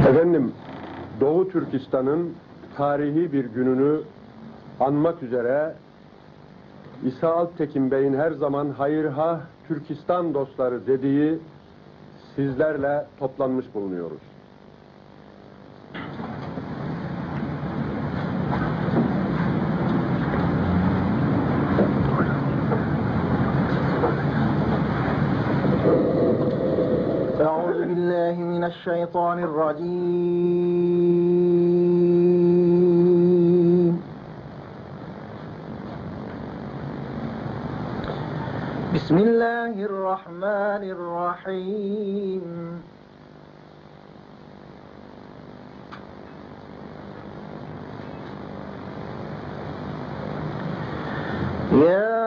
Efendim, Doğu Türkistan'ın tarihi bir gününü anmak üzere İsa Alptekin Bey'in her zaman hayırhah Türkistan dostları dediği sizlerle toplanmış bulunuyoruz. أعوذ بالله من الشيطان الرجيم. بسم الله الرحمن الرحيم. يا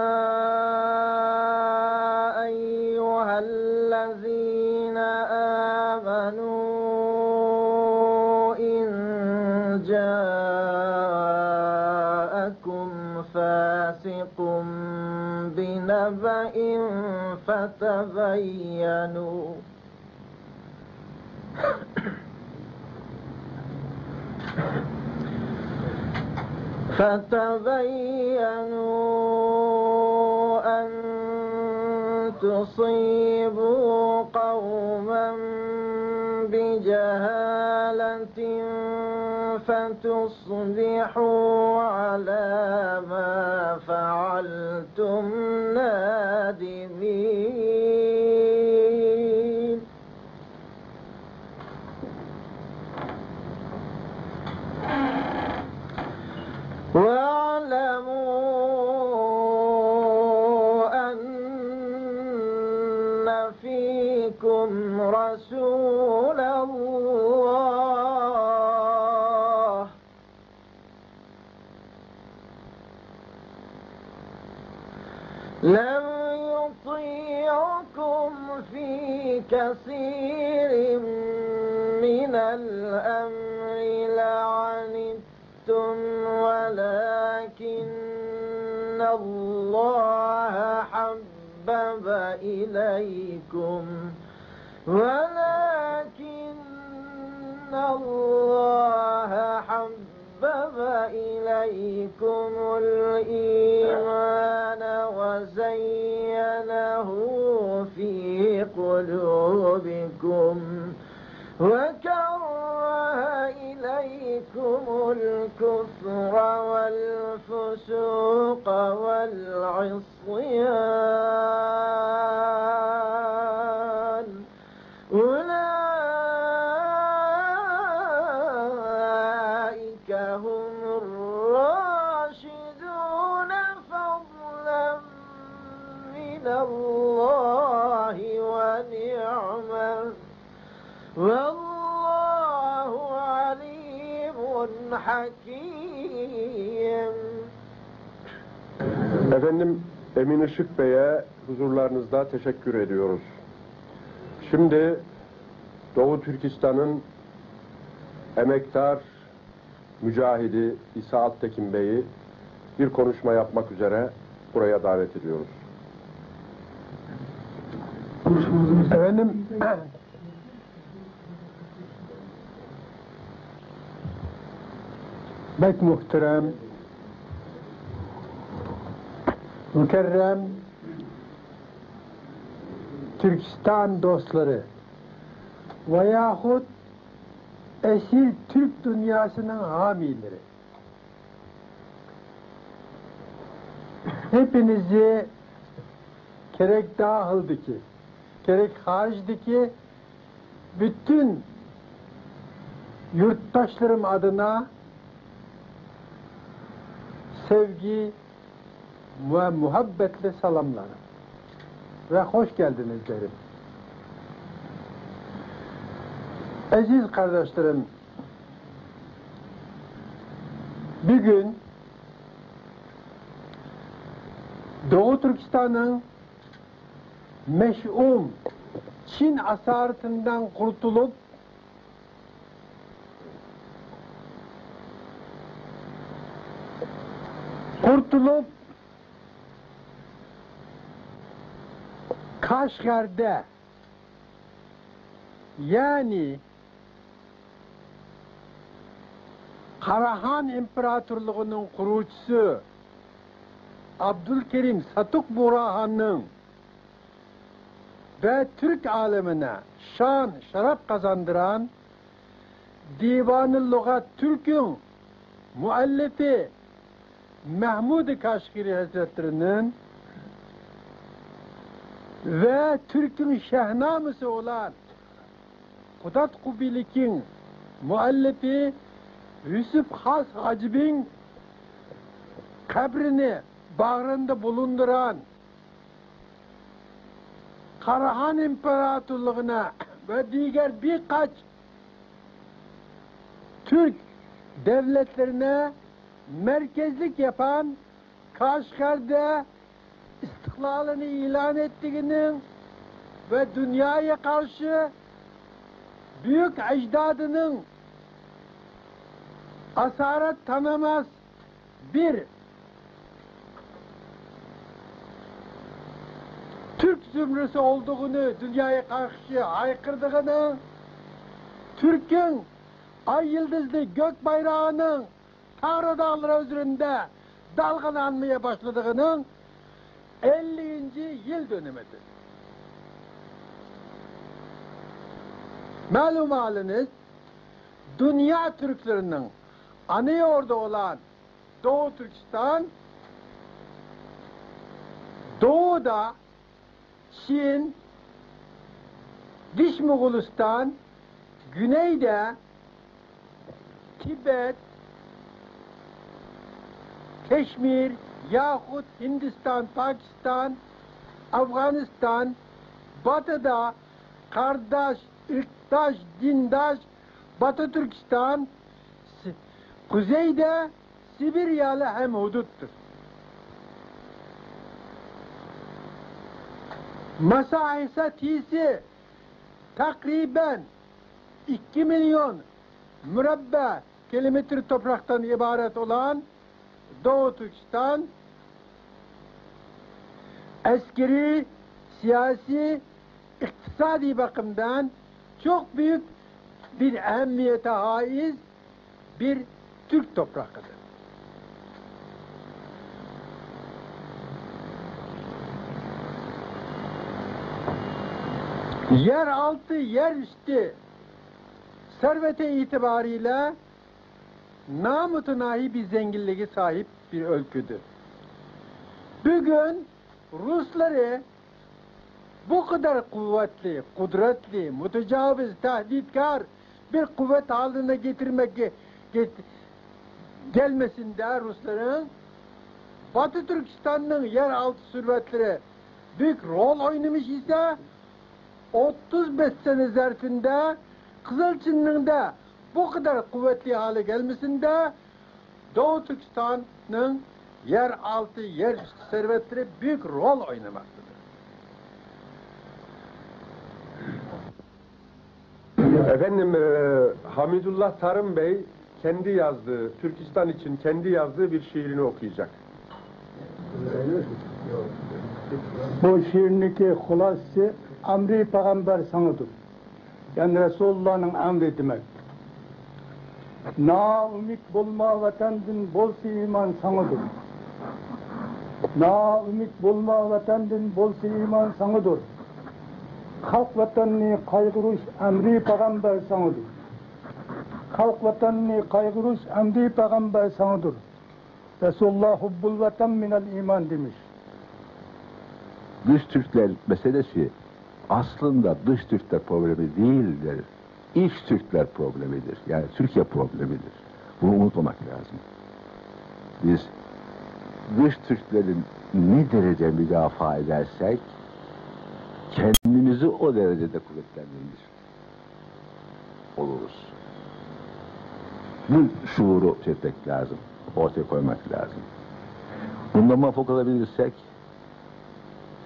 أيها الذين آمنوا إن جاءكم فاسق بنبأ فتبينوا أن تصيبوا قوما بجهالة فتصبحوا على ما فعلتم نادمين. واعلموا أن فيكم رسول الله لو يطيعكم في كثير من الأمر لعنتم ولكن الله حبب إليكم الإيمان وزينه في قلوبكم وكره إليكم الكفر والفسوق والعصيان أولئك هم الراشدون فضلا من الله ونعمة والله عليم حكيم. Efendim, Emin Işık Bey'e huzurlarınızda teşekkür ediyoruz. Şimdi Doğu Türkistan'ın emektar mücahidi İsa Alptekin Bey'i bir konuşma yapmak üzere buraya davet ediyoruz. Efendim, pek muhterem, mükerrem Türkistan dostları veyahut esil Türk dünyasının hamileri, hepinizi gerek dahildeki, gerek haricideki bütün yurttaşlarım adına sevgi ve muhabbetle selamlarım ve hoş geldiniz derim. Aziz kardeşlerim, bir gün Doğu Türkistan'ın meş'um Çin asaretinden kurtulup Kaşgar'da, yani Karahan İmparatorluğu'nun kurucusu Abdülkerim Satuk Burahan'ın ve Türk alemine şan, şaraf kazandıran Divan-ı Lugat Türk'ün müellifi Mahmud-i Kaşgiri Hazretleri'nin ve Türk'ün şehnamesi olan Kudat Kubilik'in müellifi Yusuf Has Hacib'in kabrini bağrında bulunduran Karahan İmparatorluğu'na ve diğer birkaç Türk devletlerine merkezlik yapan Kaşgar'da istiklalini ilan ettiğinin ve dünyaya karşı büyük ecdadının asaret tanımaz bir Türk zümrüsü olduğunu dünyaya karşı haykırdığını, Türk'ün ay yıldızlı gök bayrağının Tanrı dağları üzerinde dalgalanmaya başladığının 50. yıl dönümüdür. Malum haliniz, dünya Türklerinin ana yurdu olan Doğu Türkistan, doğuda Çin, Dış Moğolistan, güneyde Tibet, Keşmir yahut Hindistan, Pakistan, Afganistan, batıda kardeş, ırktaş, dindaş, Batı Türkistan, kuzeyde Sibiryalı hem huduttur. Mesafesi takriben 2 milyon mürebbe kilometre topraktan ibaret olan Doğu Türkistan, askeri, siyasi, iktisadi bakımdan çok büyük bir ehemmiyete haiz bir Türk toprağıdır. Yer altı, yer üstü servete itibariyle namütenahi bir zenginliğe sahip bir ülkedir. Bugün Rusları bu kadar kuvvetli, kudretli, mütecaviz, tehditkar bir kuvvet haline getirmek gelmesinde Rusların Batı Türkistan'ın yeraltı servetleri büyük rol oynamış ise 35 sene zarfında Kızılçin'in de bu kadar kuvvetli hale gelmesinde Doğu Türkistan'ın yeraltı, yerüstü servetleri büyük rol oynamaktadır. Efendim Hamidullah Tarım Bey kendi yazdığı, Türkistan için kendi yazdığı bir şiirini okuyacak. Bu şiirindeki hulası Amri Peygamber sanıdır. Yani Resulullah'ın emri demek. Na ümit bulma vatandın bolsa iman sanıdır. Na ümit bulma vatandın bolsa iman sanıdır. Halk vatanını kaygırış emri Peygamber sanıdır. Halk vatanını kaygırış emri Peygamber sanıdır. Resulullah hubbul vatan minel iman demiş. Dış Türkler meselesi aslında dış Türkler problemi değildir. İç Türkler problemidir. Yani Türkiye problemidir. Bunu unutmamak lazım. Biz dış Türklerin ne derece müdafaa edersek kendimizi o derecede kuvvetlendirir oluruz. Bu şuuru çekmek lazım. Ortaya koymak lazım. Bundan muvaffak olabilirsek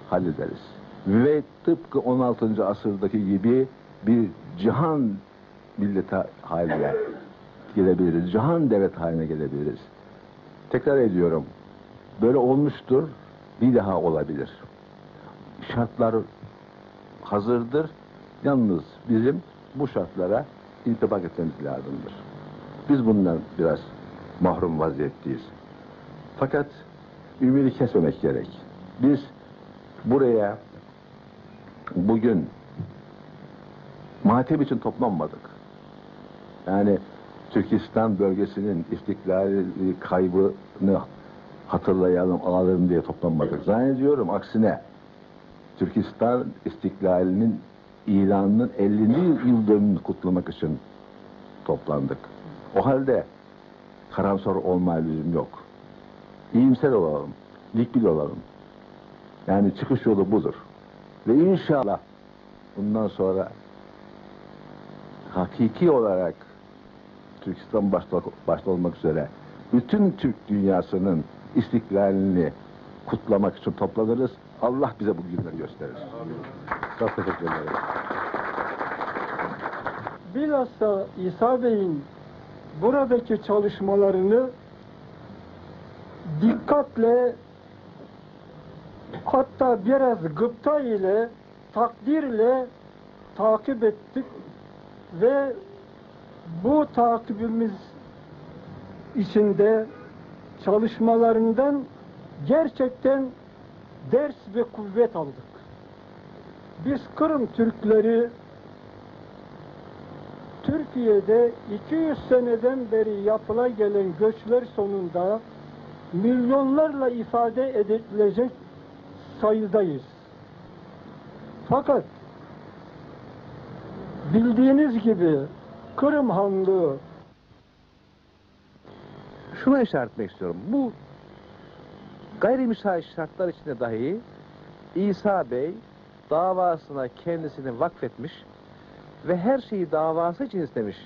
hallederiz. Ve tıpkı 16. asırdaki gibi bir cihan milleti haline gelebiliriz. Cihan devlet haline gelebiliriz. Tekrar ediyorum. Böyle olmuştur. Bir daha olabilir. Şartlar hazırdır. Yalnız bizim bu şartlara intibak etmemiz lazımdır. Biz bundan biraz mahrum vaziyetteyiz. Fakat ümidi kesmemek gerek. Biz buraya bugün matem için toplanmadık. Yani Türkistan bölgesinin istiklali kaybını hatırlayalım, alalım diye toplanmadık. Zannediyorum aksine Türkistan istiklalinin ilanının 50. yıl dönümünü kutlamak için toplandık. O halde karamsar olmaya lüzum yok. İyimser olalım, dikbil olalım. Yani çıkış yolu budur. Ve inşallah bundan sonra hakiki olarak Türkistan başta olmak üzere bütün Türk dünyasının istiklalini kutlamak için toplanırız. Allah bize bu günleri gösterir. Çok teşekkür ederim. Bilhassa İsa Bey'in buradaki çalışmalarını dikkatle, hatta biraz gıpta ile, takdirle takip ettik ve bu takibimiz içinde çalışmalarından gerçekten ders ve kuvvet aldık. Biz Kırım Türkleri Türkiye'de 200 seneden beri yapıla gelen göçler sonunda milyonlarla ifade edilecek sayıdayız. Fakat bildiğiniz gibi Kırım Hanlığı, şuna işaret etmek istiyorum. Bu gayrimüsait şartlar içinde dahi İsa Bey davasına kendisini vakfetmiş ve her şeyi davası için istemiş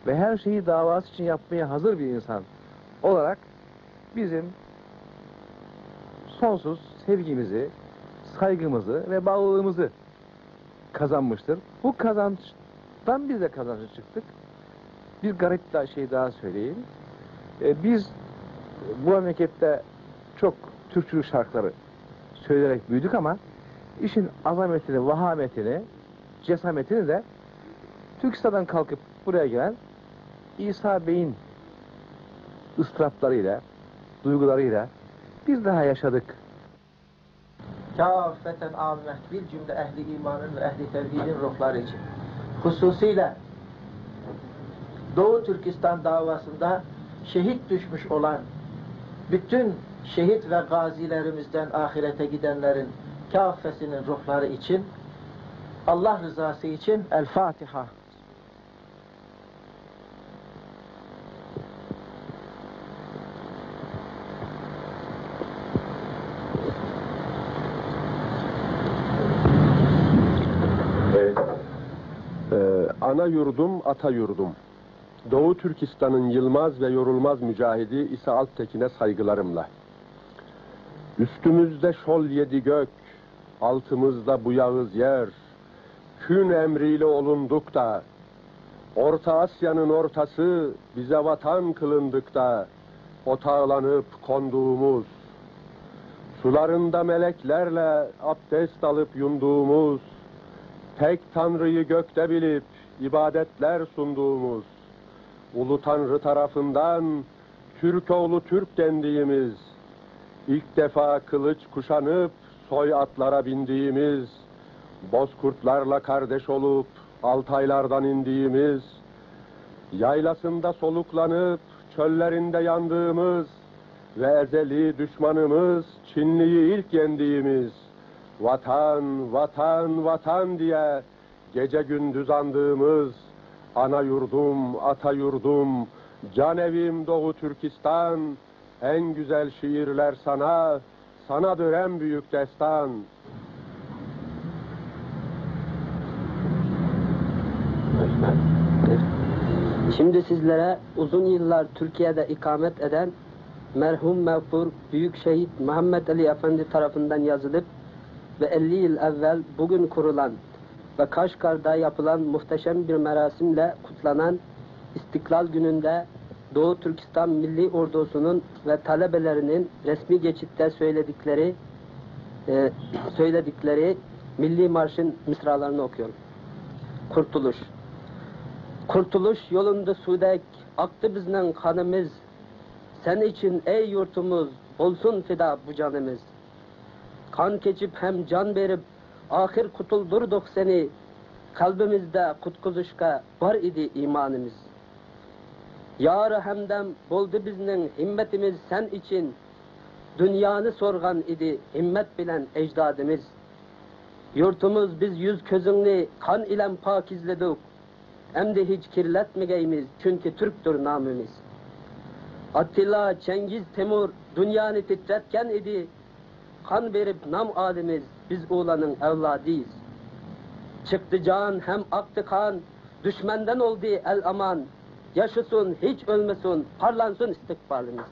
ve her şeyi davası için yapmaya hazır bir insan olarak bizim sonsuz sevgimizi, saygımızı ve bağlılığımızı kazanmıştır. Bu kazançtan biz de kazançlı çıktık. Bir garip şey daha söyleyeyim. Biz bu memlekette çok Türkçülük şarkıları söyleyerek büyüdük ama işin azametini, vahametini, cesametini de Türkistan'dan kalkıp buraya gelen İsa Bey'in ıstıraplarıyla, duygularıyla biz daha yaşadık. Kâffeten âmmet, bir cümle ehli imanın ve ehli tevhidin ruhları için. Hususiyle Doğu Türkistan davasında şehit düşmüş olan bütün şehit ve gazilerimizden ahirete gidenlerin kâffesinin ruhları için, Allah rızası için El Fatiha. Ana yurdum, ata yurdum. Doğu Türkistan'ın yılmaz ve yorulmaz mücahidi İsa Alptekin'e saygılarımla. Üstümüzde şol yedi gök, altımızda bu yağız yer. Kün emriyle olunduk da, Orta Asya'nın ortası bize vatan kılındık da, otağlanıp konduğumuz, sularında meleklerle abdest alıp yunduğumuz, tek Tanrı'yı gökte bilip ibadetler sunduğumuz, Ulu Tanrı tarafından Türkoğlu Türk dendiğimiz, ilk defa kılıç kuşanıp soy atlara bindiğimiz, bozkurtlarla kardeş olup Altaylardan indiğimiz, yaylasında soluklanıp çöllerinde yandığımız ve ezeli düşmanımız Çinli'yi ilk yendiğimiz, vatan, vatan, vatan diye gece gündüz andığımız, ana yurdum, ata yurdum, can evim Doğu Türkistan, en güzel şiirler sana, sanadır en büyük destan. Şimdi sizlere uzun yıllar Türkiye'de ikamet eden merhum mağfur Büyük Şehit Muhammed Ali Efendi tarafından yazılıp ve 50 yıl evvel bugün kurulan ve Kaşgar'da yapılan muhteşem bir merasimle kutlanan İstiklal Günü'nde Doğu Türkistan Milli Ordusu'nun ve talebelerinin resmi geçitte söyledikleri Milli Marş'ın mısralarını okuyorum. Kurtuluş. Kurtuluş yolunda sudek aktı bizden kanımız. Sen için ey yurtumuz olsun fida bu canımız. Kan keçip hem can verip ahir kutuldurduk seni. Kalbimizde kutkuluşka var idi imanımız. Yar-ı hemdem boldu bizning himmetimiz sen için. Dünyanı sorgan idi himmet bilen ecdadımız. Yurtumuz biz yüz közünü kan ile pakizledik. Emdi hiç kirletmegeymiz çünkü Türktür namımız. Attila, Cengiz, Temur dünyanı titretken idi. Kan verip nam alimiz biz oğlanın evladıyız. Çıktı can hem aktı kan, düşmenden oldu el aman. Yaşasın hiç ölmesin, parlansın istikbalimiz.